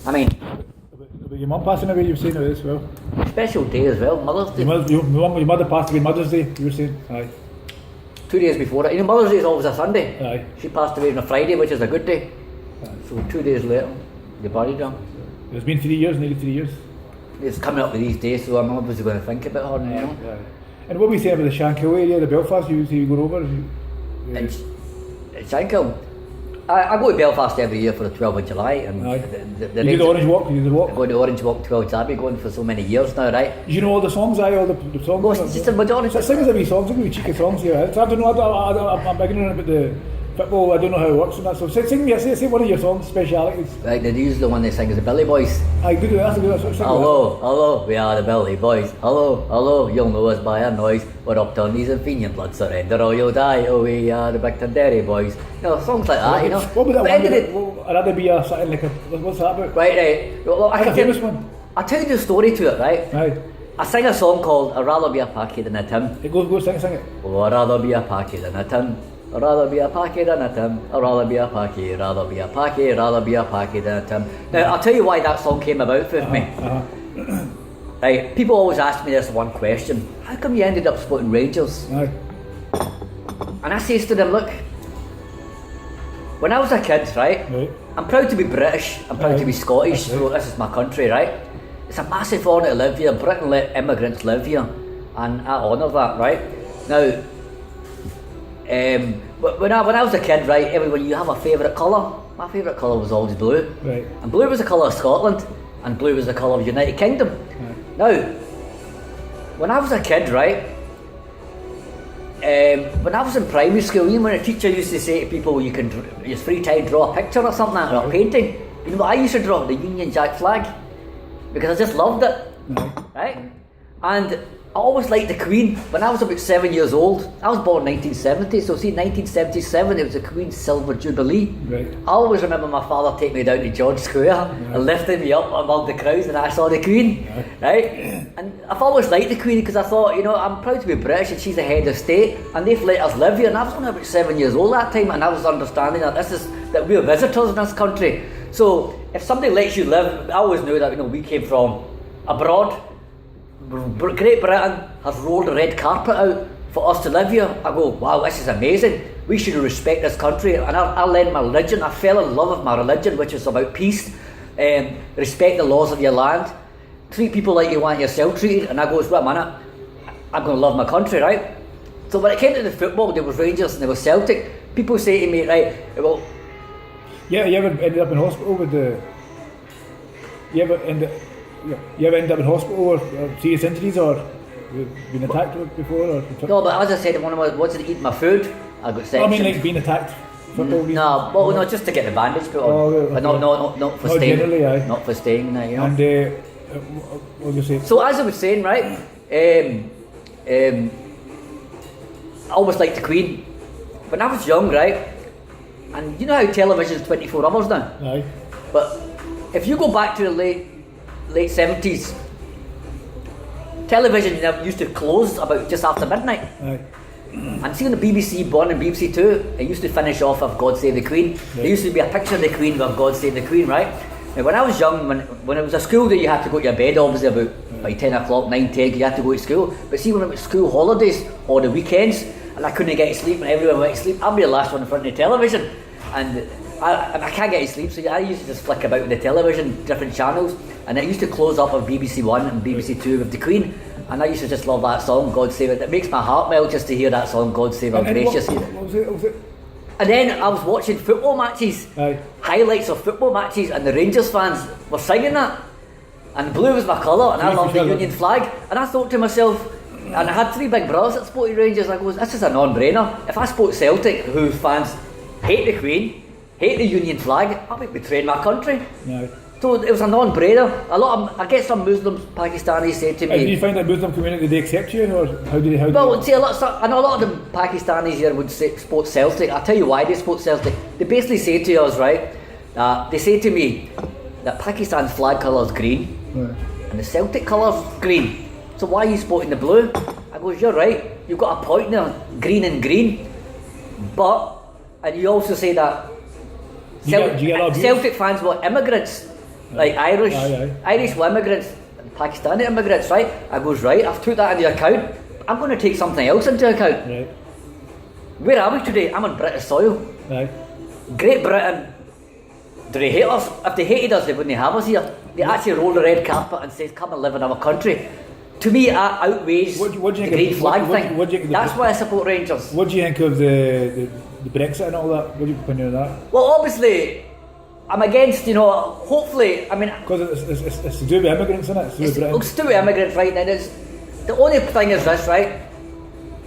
I mean, But your mum passing away, you were saying it as well. special day as well, Mother's Day. Your mother passed away Mother's Day, you were saying? Aye. 2 days before it. You know, Mother's Day is always a Sunday. Aye. She passed away on a Friday, which is a good day. Aye. So 2 days later, they buried her. It's been 3 years, nearly 3 years. It's coming up to these days, so I'm obviously going to think about her now. You know? Aye. And what were you saying about the Shankill area, the Belfast, you go over? And Shankill, I go to Belfast every year for the 12th of July. And Aye. the You do the Orange Walk, you do the walk? I go to Orange Walk 12 I've been going for so many years now, right? You know all the songs, all the songs? Well, it's just a majority. So sing us a wee songs, a wee cheeky songs here. So I don't know, I'm ignorant about the football, I don't know how it works and that, so sing me, say one of your songs, specialities. Right, the usual one they sing is the Billy Boys. Aye, good, that's a good one. Hello, we are the Billy Boys. Hello, you'll know us by our noise. We're upturnies and fiend, blood surrender or you'll die. Oh, we are the Big Dairy Boys. You know, songs like that, you know. What would that But one I'd rather be something like a, what's that about? Right. Well, That's a famous one. I'll tell you the story to it, right? Aye. I sing a song called I'd Rather Be a Packy Than a Tim. Hey, go sing it. Oh, I'd rather be a packy than a tin. I'd rather be a packy than a tin. I'd rather be a packy, rather be a packy, rather be a packy than a tin. Now, I'll tell you why that song came about with me. Right, people always ask me this one question. How come you ended up supporting Rangers? Aye. And I says to them, look, when I was a kid, right, I'm proud to be British, I'm proud to be Scottish, so this is my country, right? It's a massive honour to live here. Britain let immigrants live here, and I honour that, right? Now, when I was a kid, right, everyone, you have a favourite colour. My favourite colour was always blue. Right. And blue was the colour of Scotland, and blue was the colour of United Kingdom. Right. Now, when I was a kid, right, when I was in primary school, you know, when a teacher used to say to people, you can, your free time, draw a picture or something, or a painting. You know what I used to draw? The Union Jack flag. Because I just loved it. Right? And I always liked the Queen. When I was about 7 years old, I was born in 1970, so see, 1977, it was the Queen's Silver Jubilee. Right. I always remember my father taking me down to George Square and lifting me up among the crowds, and I saw the Queen. Right? And I've always liked the Queen because I thought, you know, I'm proud to be British and she's the head of state, and they've let us live here. And I was only about 7 years old that time, and I was understanding that that we're visitors in this country. So if somebody lets you live, I always knew that, you know, we came from abroad. Great Britain has rolled a red carpet out for us to live here. I go, wow, this is amazing. We should respect this country. And I learned my religion. I fell in love with my religion, which is about peace, respect the laws of your land, treat people like you want yourself treated. And I goes, wait a minute, I'm going to love my country, right? So when it came to the football, there was Rangers and there was Celtic. People say to me, right, well, yeah, you ever ended up in hospital with the... You ever ended up in hospital or serious injuries, or been attacked before? Or no, but as I said, when I wasn't eating my food, I got sectioned. I mean, like being attacked? No, just to get the bandage put on. Okay. But not for staying. Generally, aye. Not for staying, you know. And what was you say? So as I was saying, right, I always liked the Queen. When I was young, right, and you know how television is 24 hours now? Aye. But if you go back to the late 70s, television used to close about just after midnight. Aye. And see on the BBC One and BBC Two, it used to finish off with God Save the Queen. Right. There used to be a picture of the Queen with God Save the Queen, right? Now when I was young, when it was a school day, you had to go to your bed obviously about by 10 o'clock, 9, 10, you had to go to school. But see when it was school holidays or the weekends, and I couldn't get to sleep and everyone went to sleep, I'd be the last one in front of the television. And I can't get to sleep, so I used to just flick about with the television, different channels, and it used to close up on BBC One and BBC Two with the Queen, and I used to just love that song, God Save It. It makes my heart melt just to hear that song, God Save Our Gracious. What was it? And then I was watching football matches, highlights of football matches, and the Rangers fans were singing that, and blue was my colour, and I loved the Union flag, and I thought to myself, and I had 3 big brothers that supported Rangers, I goes, this is a non-brainer. If I support Celtic, whose fans hate the Queen, hate the Union flag, I'll be betraying my country. No. So it was a non-brainer. I get some Muslims, Pakistanis say to me... And do you find that Muslim community, they accept you, or how do they... Well, see, I know a lot of the Pakistanis here would say support Celtic. I'll tell you why they support Celtic. They basically say to us, right, they say to me that Pakistan's flag colour is green, and the Celtic colour is green. So why are you supporting the blue? I goes, you're right, you've got a point there, green and green. But, and you also say that Celtic fans were immigrants. like Irish immigrants, and Pakistani immigrants, right? I goes, right, I've took that into account. I'm going to take something else into account. Right. Where are we today? I'm on British soil. Right. Great Britain, do they hate us? If they hated us, they wouldn't have us here. They actually roll the red carpet and say, come and live in our country. To me, that outweighs What do you the think green of- flag what- thing. what do you think of That's the- why I support Rangers. What do you think of the Brexit and all that? What do you opinion on that? Well, obviously, I'm against, hopefully, I mean, Because it's to do with immigrants, isn't it? It's to do with Britain. it's to immigrants, right? And the only thing is this, right?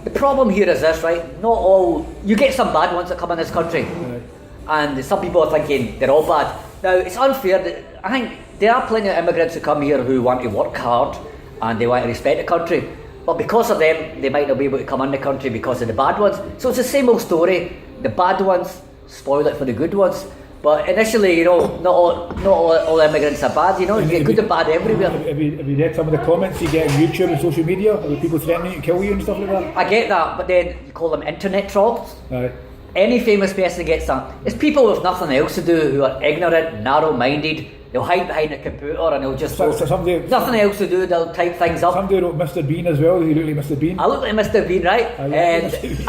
The problem here is this, right? Not all, you get some bad ones that come in this country. Right. And some people are thinking they're all bad. Now, it's unfair. I think there are plenty of immigrants who come here who want to work hard and they want to respect the country. But because of them, they might not be able to come in the country because of the bad ones. So it's the same old story. The bad ones spoil it for the good ones. But initially, not all immigrants are bad. You get good and bad everywhere. Have you read some of the comments you get on YouTube and social media about people threatening to kill you and stuff like that? I get that, but then you call them internet trolls. Right. Any famous person gets that. It's people with nothing else to do who are ignorant, narrow-minded. They'll hide behind a computer and they'll just So somebody, nothing else to do. They'll type things up. somebody wrote Mr. Bean as well. You look like Mr. Bean. I look like Mr. Bean, right? I look And, like Mr. Bean.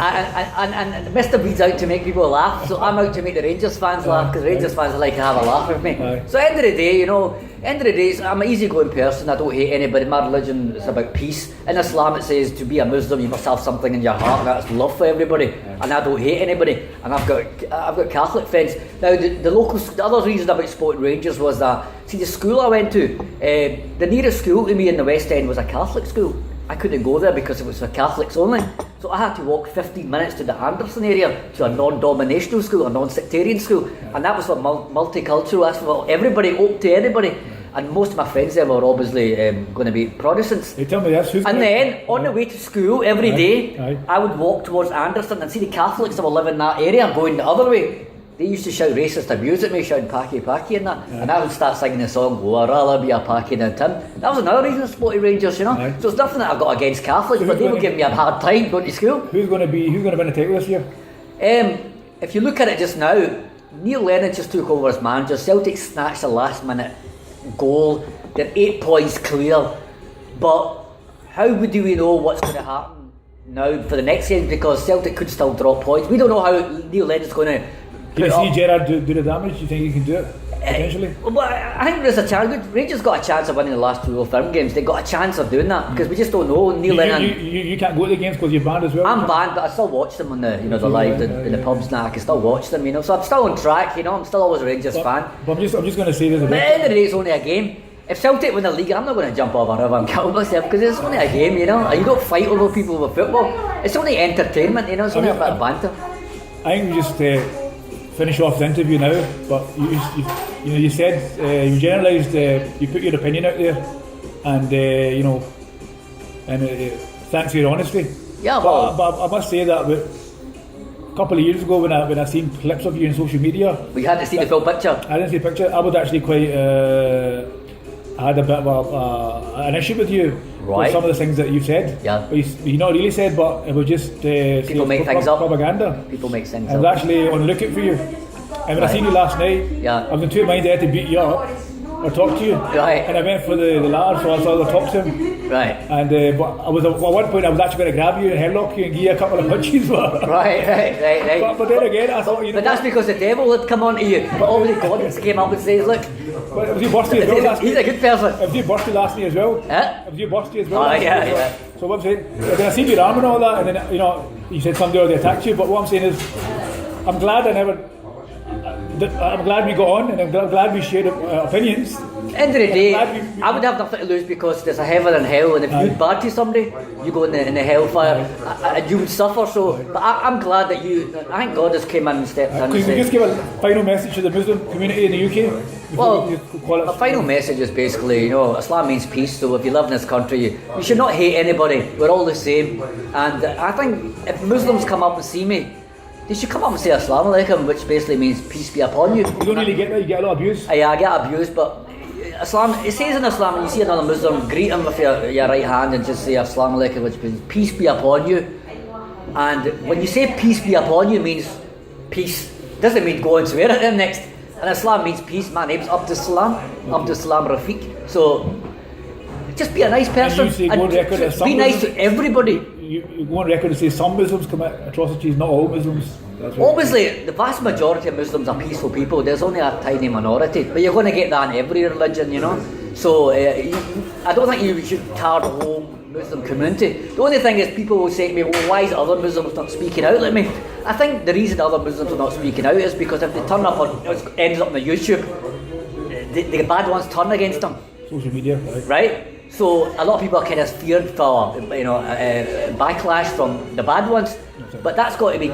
and Mr. Bean's out to make people laugh, so I'm out to make the Rangers fans laugh because Rangers fans like to have a laugh with me. Aye. So end of the day, I'm an easygoing person. I don't hate anybody. My religion is about peace. In Islam, it says to be a Muslim, you must have something in your heart, and that's love for everybody. And I don't hate anybody. And I've got Catholic friends. Now, the other reason about supporting Rangers was that, see, the school I went to, the nearest school to me in the West End was a Catholic school. I couldn't go there because it was for Catholics only. So I had to walk 15 minutes to the Anderson area to a non-dominational school, a non-sectarian school. And that was for multicultural, that's for everybody, open to anybody. And most of my friends there were obviously going to be Protestants. Hey, tell me this. And then, on the way to school every day, Aye. I would walk towards Anderson and see the Catholics that were living in that area going the other way. They used to shout racist abuse at me, shouting Paki Paki and that. Aye. And I would start singing the song, oh, I'd rather be a Paki than Tim. That was another reason I supported Rangers, Aye. So it's nothing that I've got against Catholics, but they were giving me a hard time going to school. Who's going to win the title this year? If you look at it just now, Neil Lennon just took over as manager. Celtic snatched a last minute goal. They're 8 points clear. But how do we know what's going to happen now for the next game? Because Celtic could still drop points. We don't know how Neil Lennon's going to. Do you see Gerrard do the damage? Do you think he can do it? Potentially? Well, I think there's a chance. Rangers got a chance of winning the last 2 Old Firm games. They got a chance of doing that because we just don't know. Neil Lennon. You can't go to the games because you're banned as well? I'm banned, but I still watch them on the the live in the pubs now. I can still watch them, So I'm still on track, I'm still always a Rangers fan. But I'm just going to say this. But at the end of the day, it's only a game. If Celtic win the league, I'm not going to jump over a river and kill myself because it's only a game, And you don't fight over people with football. It's only entertainment, It's only a bit of banter. I think we just finish off the interview now. But you said you generalised. You put your opinion out there, and thanks for your honesty. Yeah, but I must say that a couple of years ago when I seen clips of you on social media, we had to see the full picture. I didn't see the picture. I was actually quite. I had a bit of an issue with you. Right. With some of the things that you said. Yeah. You not really said, but it was just People make things up. propaganda. People make things I was up. actually on the lookout for you. And when I Right. seen you last night, Yeah. I was in two minds I had to beat you up or talk to you. Right. And I went for the latter, so I thought I'd talk to him. Right. And but I was at one point I was actually going to grab you and headlock you and give you a couple of punches. But Right. but then again, I thought But that's because the devil had come on to you. But obviously God came up and said, look, But it was your birthday as well last he's night. a good person. It was your birthday last night as well. Huh? It was your birthday as well. Oh, last yeah, night as well. yeah. So what I'm saying, then I seen your arm and all that, and then you said somebody already attacked you. But what I'm saying is, I'm glad I'm glad we got on, and I'm glad we shared opinions. End of the day, glad we- I would have nothing to lose because there's a heaven and hell, and if you're bad to somebody, you go in the hellfire, and you would suffer. So, but I'm glad that I think God has came in and stepped in and Could you just said, give a final message to the Muslim community in the UK? Before well, you call it? my final message is basically, Islam means peace. So if you live in this country, you should not hate anybody. We're all the same. And I think if Muslims come up and see me, they should come up and say Assalamu alaikum, which basically means peace be upon you. You don't really get that. You get a lot of abuse. Yeah, I get abused, but Islam, it says in Islam, when you see another Muslim, greet him with your right hand and just say Assalamu alaikum, which means peace be upon you. And when you say peace be upon you, it means peace. Doesn't mean go and swear at them next. And Islam means peace. My name's Abdul Rafiq. So just be a nice person. And you say go on record that some be nice to Muslims- everybody. You go on record to say some Muslims commit atrocities, not all Muslims. That's what- Obviously, the vast majority of Muslims are peaceful people. There's only a tiny minority, but you're going to get that in every religion, you know. So I don't think you should tar the whole Muslim community. The only thing is, people will say to me, "Well, why is other Muslims not speaking out like me?" I think the reason other Muslims are not speaking out is because if they turn up on, it ends up on the YouTube, the bad ones turn against them, Social media, right? right? So a lot of people are kind of feared for, backlash from the bad ones, but that's got to be,